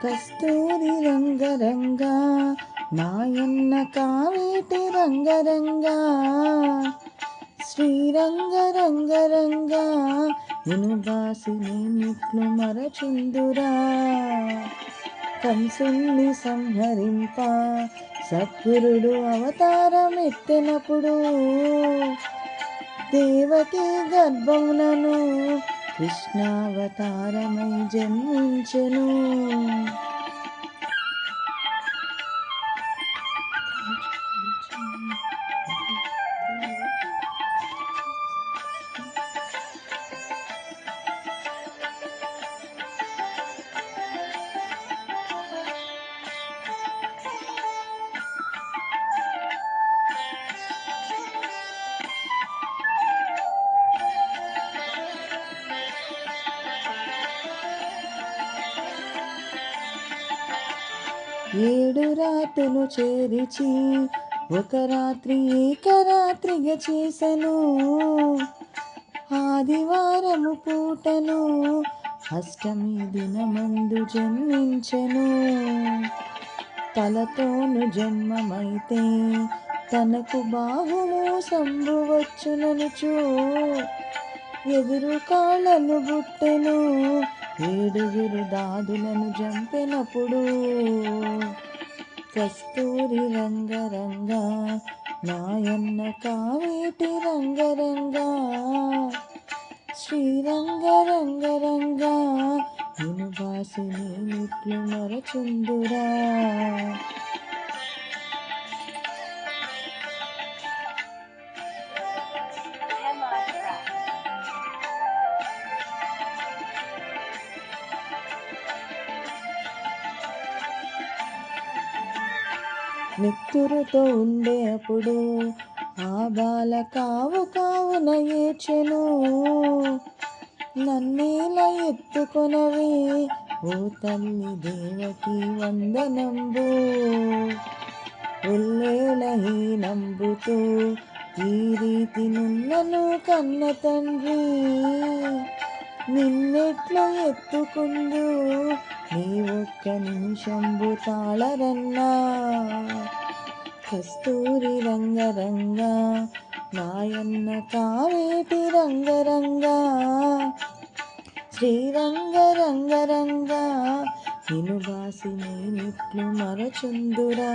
కస్తూరి రంగరంగా నాయన్న కావేటి రంగరంగా శ్రీరంగరంగరంగా ఇనుబాసి నిన్నిట్లు మరచుందురా కంసుని సంహరింప సద్గురుడు అవతారమెత్తినప్పుడు దేవకి గర్భమునను కృష్ణావతారమై జన్మించెను. ఏడు రాత్రులు చేరిచి ఒక రాత్రి ఏకరాత్రిగా చేసెను. ఆదివారము పూటను అష్టమి దినమందు జన్మించెను. తలతోను జన్మమైతే తనకు బాహుము సంభువచ్చుననుచు ఎదురు కాళ్ళను బుట్టెను. ఏడుగురు దాదులను జంపెనప్పుడు కస్తూరి రంగరంగా నాయన్న కావేటి రంగరంగా శ్రీరంగరంగరంగా ఇనుబాసి నీట్లు మరచుందురా. నెత్తురుతో ఉండే అప్పుడు ఆ బాల కావు కావున ఏడ్చెను. నన్నేలా ఎత్తుకొనవే ఓ తల్లి దేవకి వందనంబు ఉల్లేల హీనంబుతూ ఈ రీతి నున్నను కన్న తండ్రి నిన్నెట్లు ఎత్తుకుందు నీ ఒక్క నిమిషంబు తాళరన్నా. కస్తూరి రంగరంగా నాయన్న కావేటి రంగరంగా శ్రీరంగరంగరంగా ఇనుబాసి నీట్లు మరచుందురా.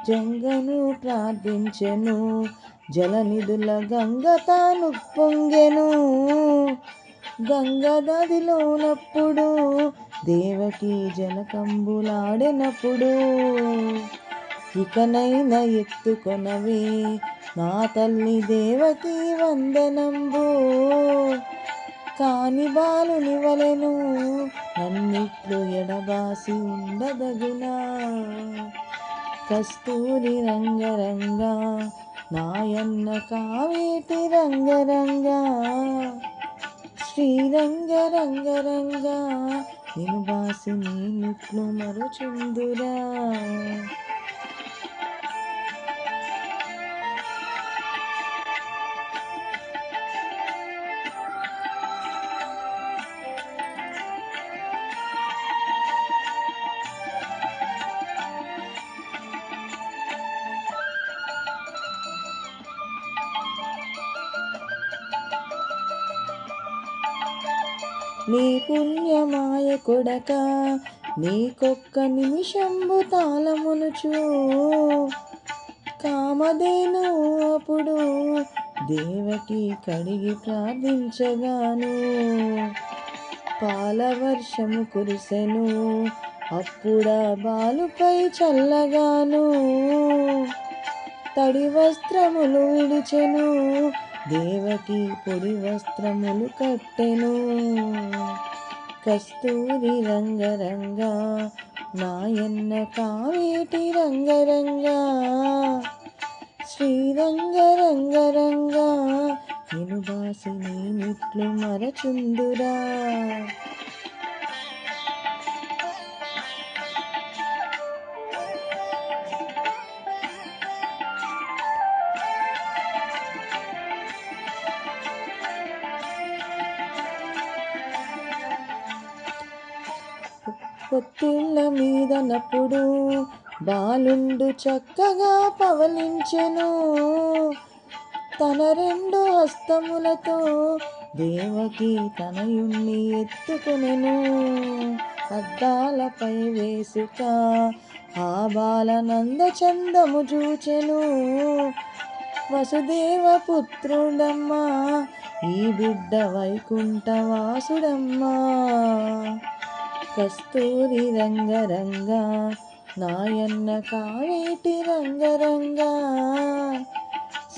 జంగను ప్రార్థించెను జలనిధుల గంగ తాను పొంగెను. గంగ నదిలోనప్పుడు దేవకి జలకంబులాడినప్పుడు ఇకనైనా ఎత్తుకొనవే నా తల్లి దేవకి వందనంబు కాని బాలుని వలెను నన్నిట్లు ఎడబాసి ఉండదగునా. కస్తూరి రంగరంగా నాయన్న కావేటి రంగరంగా శ్రీరంగరంగరంగా ఇనుబాసి నీట్లు మరచుందురా. నీ పుణ్యమాయ కొడక నీకొక్క నిమిషంబు తాళమునుచు కామధేను అప్పుడు దేవకి కడిగి ప్రార్థించగాను పాలవర్షము కురిసెను అప్పుడా బాలుపై చల్లగాను తడి వస్త్రములు విడిచెను దేవకి పొడి వస్త్రములు కట్టెను. కస్తూరి రంగరంగా నాయన్న కావేటి రంగరంగా శ్రీరంగరంగరంగా ఇనుబాసి నీట్లు మరచుందురా. పొత్తిళ్ళ మీదనప్పుడు బాలుండు చక్కగా పవలించెను. తన రెండు హస్తములతో దేవకి తనయుణ్ణి ఎత్తుకొనెను. అద్దాలపై వేసుక ఆ బాలనంద చందము చూచెను. వసుదేవ పుత్రుడమ్మా, ఈ బిడ్డ వైకుంఠవాసుడమ్మా. కస్తూరి రంగరంగ నాయన్న కావేటి రంగరంగ.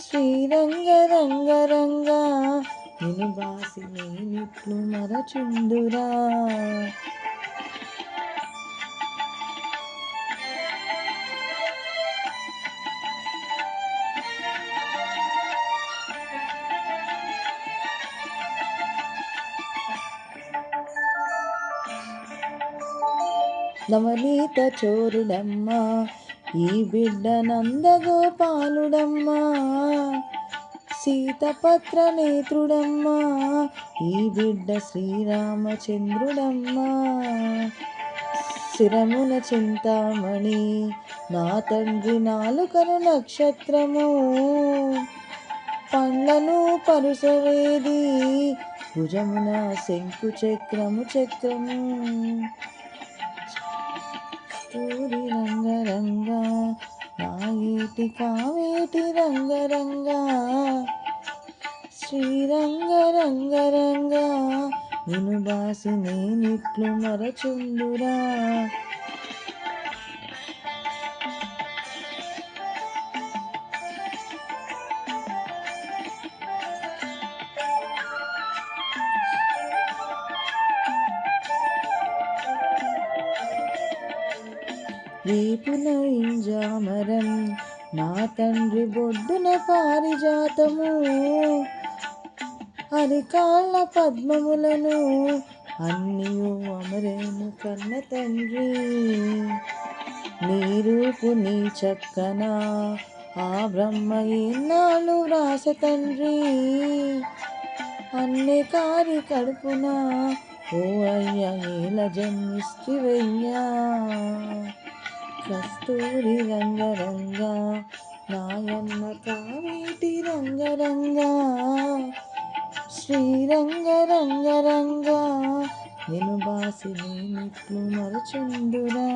శ్రీరంగరంగరంగ నిను బాసి నేనిట్లు మరచుందురా. నవనీత చోరుడమ్మా, ఈ బిడ్డ నందగోపాలుడమ్మా. సీతపత్ర నేత్రుడమ్మా, ఈ బిడ్డ శ్రీరామచంద్రుడమ్మా. శిరమున చింతామణి నా తండ్రి నాలుకను నక్షత్రము. పండ్లను పరుసవేది భుజమున శంకు చక్రము చక్రము. కస్తూరి రంగరంగ నా ఏటి కావేటి రంగరంగ. శ్రీరంగరంగరంగ నిను బాసి నేనిట్లు మరచుందురా. రేపున ఇంజామరం నా తండ్రి బొడ్డున పారిజాతము. అరికాళ్ళ పద్మములను అన్నియు అమరేను కన్న తండ్రి. నీ రూపు నీ చక్కన ఆ బ్రహ్మ ఎన్నాళ్ళు వ్రాస తండ్రి. అన్నే కారి కడుపున ఓ అయ్య ఏల జన్మిస్తివయ్యా. కస్తూరి రంగరంగ నాయన్న కావేటి రంగరంగ. శ్రీరంగరంగరంగ నిను బాసి నేనిట్లు మరచుందురా.